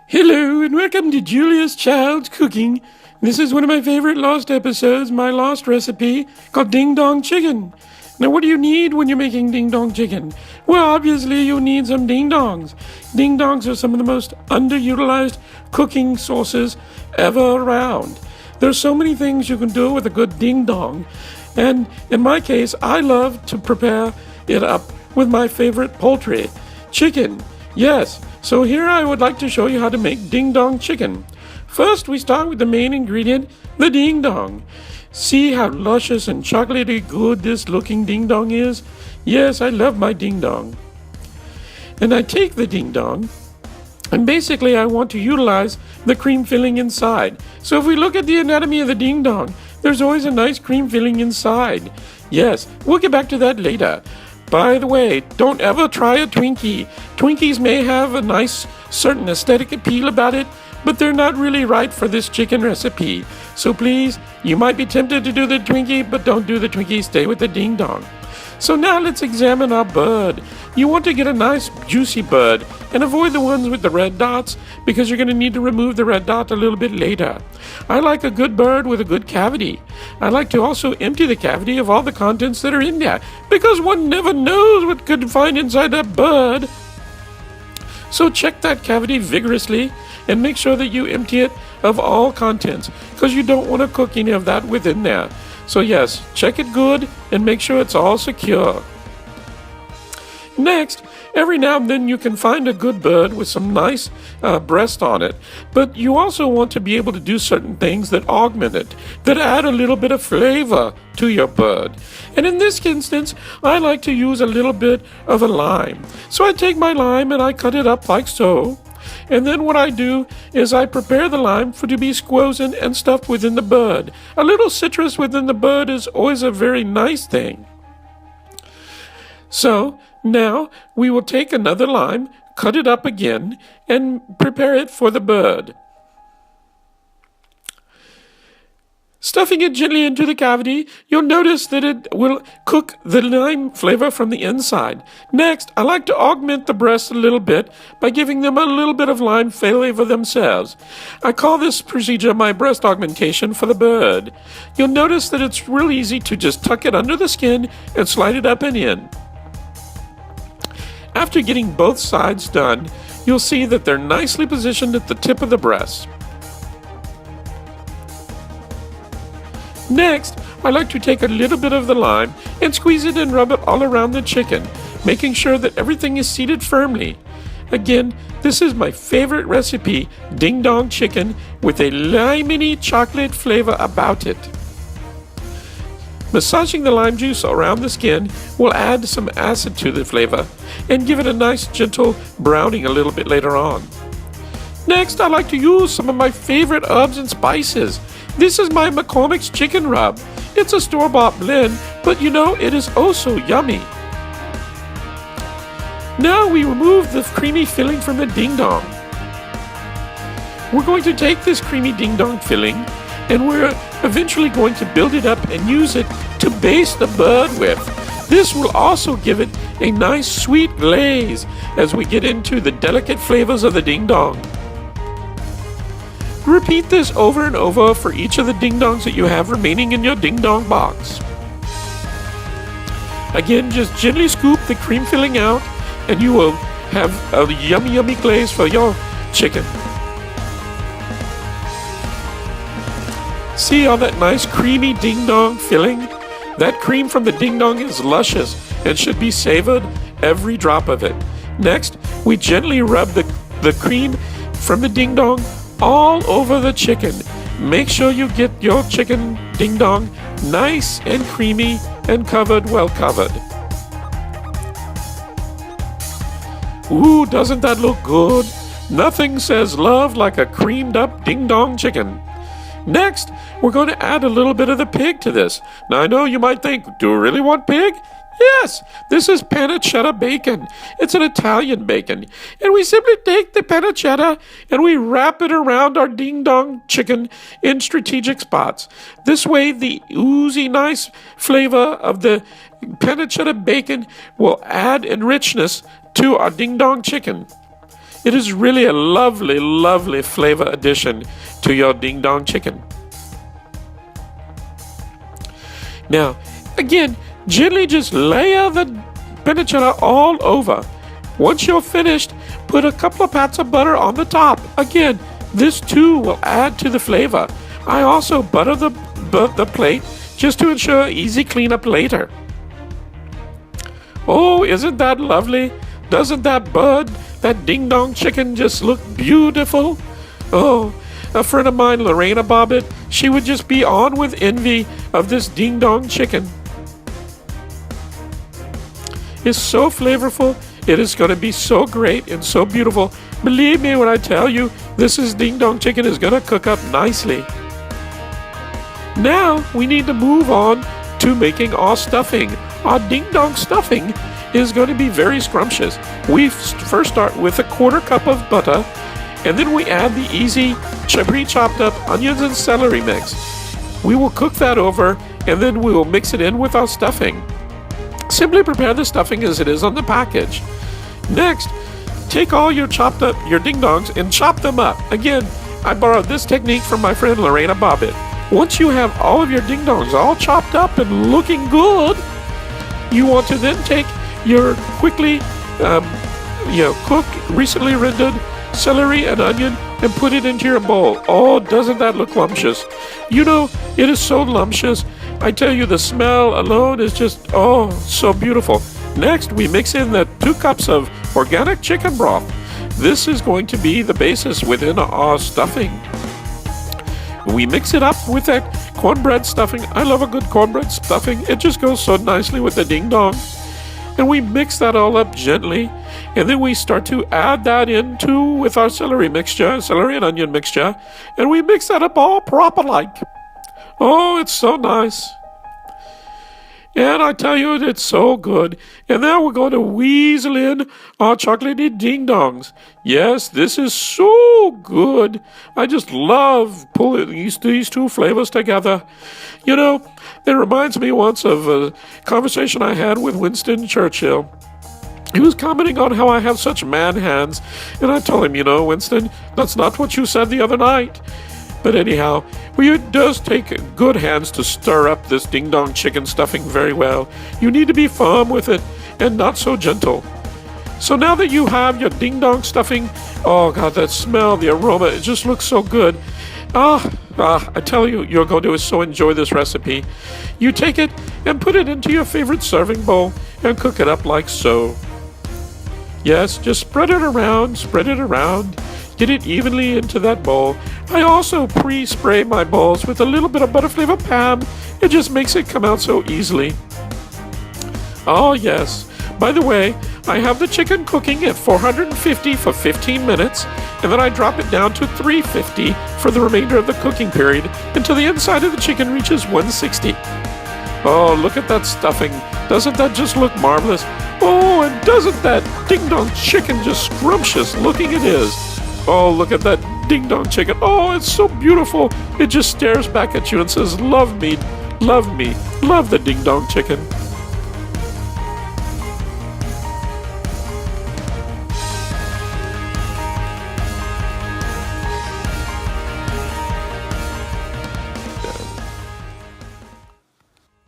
Hello and welcome to Julia's Child's Cooking. This is one of my favorite lost episodes, my lost recipe called Ding Dong Chicken. Now what do you need when you're making Ding Dong Chicken? Well, obviously you'll need some ding dongs. Ding dongs are some of the most underutilized cooking sauces ever around. There's so many things you can do with a good ding dong. And in my case, I love to prepare it up with my favorite poultry, chicken. Yes, so here I would like to show you how to make ding dong chicken. First, we start with the main ingredient, the ding dong. See how luscious and chocolatey good this looking ding dong is? Yes, I love my ding dong. And I take the ding dong, and basically I want to utilize the cream filling inside. So if we look at the anatomy of the ding dong, there's always a nice cream filling inside. Yes, we'll get back to that later. By the way, don't ever try a Twinkie. Twinkies may have a nice certain aesthetic appeal about it, but they're not really right for this chicken recipe. So please, you might be tempted to do the Twinkie, but don't do the Twinkie, stay with the ding dong. So now let's examine our bird. You want to get a nice juicy bird and avoid the ones with the red dots because you're going to need to remove the red dot a little bit later. I like a good bird with a good cavity. I like to also empty the cavity of all the contents that are in there because one never knows what could find inside that bird. So check that cavity vigorously and make sure that you empty it of all contents because you don't want to cook any of that within there. So yes, check it good and make sure it's all secure. Next, every now and then you can find a good bird with some nice breast on it, but you also want to be able to do certain things that augment it, that add a little bit of flavor to your bird. And in this instance, I like to use a little bit of a lime. So I take my lime and I cut it up like so. And then what I do is I prepare the lime for to be squozen and stuffed within the bird. A little citrus within the bird is always a very nice thing. So now we will take another lime, cut it up again, and prepare it for the bird. Stuffing it gently into the cavity, you'll notice that it will cook the lime flavor from the inside. Next, I like to augment the breast a little bit by giving them a little bit of lime flavor themselves. I call this procedure my breast augmentation for the bird. You'll notice that it's real easy to just tuck it under the skin and slide it up and in. After getting both sides done, you'll see that they're nicely positioned at the tip of the breast. Next, I like to take a little bit of the lime and squeeze it and rub it all around the chicken, making sure that everything is seated firmly. Again, this is my favorite recipe, Ding Dong Chicken, with a limey chocolate flavor about it. Massaging the lime juice around the skin will add some acid to the flavor and give it a nice gentle browning a little bit later on. Next, I like to use some of my favorite herbs and spices. This is my McCormick's chicken rub. It's a store-bought blend, but you know, it is oh so yummy. Now we remove the creamy filling from the ding dong. We're going to take this creamy ding dong filling and we're eventually going to build it up and use it to baste the bird with. This will also give it a nice sweet glaze as we get into the delicate flavors of the ding dong. Repeat this over and over for each of the ding dongs that you have remaining in your ding dong box. Again, just gently scoop the cream filling out and you will have a yummy glaze for your chicken. See all that nice creamy ding dong filling? That cream from the ding dong is luscious and should be savored, every drop of it. Next, we gently rub the cream from the ding dong all over the chicken. Make sure you get your chicken ding dong nice and creamy and well covered. Ooh, doesn't that look good? Nothing says love like a creamed up ding dong chicken. Next, we're going to add a little bit of the pig to this. Now I know you might think, do we really want pig? Yes, this is pancetta bacon. It's an Italian bacon. And we simply take the pancetta and we wrap it around our ding dong chicken in strategic spots. This way, the oozy nice flavor of the pancetta bacon will add richness to our ding dong chicken. It is really a lovely, lovely flavor addition to your ding dong chicken. Now, again, gently just layer the panettone all over. Once you're finished, put a couple of pats of butter on the top. Again, this too will add to the flavor. I also butter the plate just to ensure easy cleanup later. Oh, isn't that lovely? Doesn't that ding dong chicken just look beautiful? Oh, a friend of mine, Lorena Bobbitt, she would just be on with envy of this ding dong chicken. It's so flavorful. It is going to be so great and so beautiful. Believe me when I tell you, ding dong chicken is going to cook up nicely. Now we need to move on to making our stuffing. Our ding dong stuffing is going to be very scrumptious. We first start with a 1/4 cup of butter, and then we add the easy pre-chopped up onions and celery mix. We will cook that over, and then we will mix it in with our stuffing. Simply prepare the stuffing as it is on the package. Next, take all your ding dongs and chop them up. Again, I borrowed this technique from my friend Lorena Bobbitt. Once you have all of your ding dongs all chopped up and looking good, you want to then take your quickly cooked, recently rendered celery and onion and put it into your bowl. Oh, doesn't that look lumptious? You know, it is so lumptious. I tell you, the smell alone is just, oh, so beautiful. Next, we mix in the 2 cups of organic chicken broth. This is going to be the basis within our stuffing. We mix it up with that cornbread stuffing. I love a good cornbread stuffing. It just goes so nicely with the ding dong. And we mix that all up gently. And then we start to add that with our celery and onion mixture. And we mix that up all proper-like. Oh, it's so nice. And I tell you, it's so good. And now we're going to weasel in our chocolatey ding dongs. Yes, this is so good. I just love pulling these 2 flavors together. You know, it reminds me once of a conversation I had with Winston Churchill. He was commenting on how I have such man hands. And I told him, Winston, that's not what you said the other night. But anyhow, it does take good hands to stir up this ding dong chicken stuffing very well. You need to be firm with it and not so gentle. So now that you have your ding dong stuffing, oh God, that smell, the aroma, it just looks so good. I tell you, you're going to so enjoy this recipe. You take it and put it into your favorite serving bowl and cook it up like so. Yes, just spread it around. Get it evenly into that bowl. I also pre-spray my bowls with a little bit of butterflavor Pam. It just makes it come out so easily. Oh yes. By the way, I have the chicken cooking at 450 for 15 minutes, and then I drop it down to 350 for the remainder of the cooking period until the inside of the chicken reaches 160. Oh, look at that stuffing. Doesn't that just look marvelous? Oh, and doesn't that ding dong chicken just scrumptious looking it is? Oh, look at that ding dong chicken. Oh, it's so beautiful. It just stares back at you and says, love me, love me, love the ding dong chicken.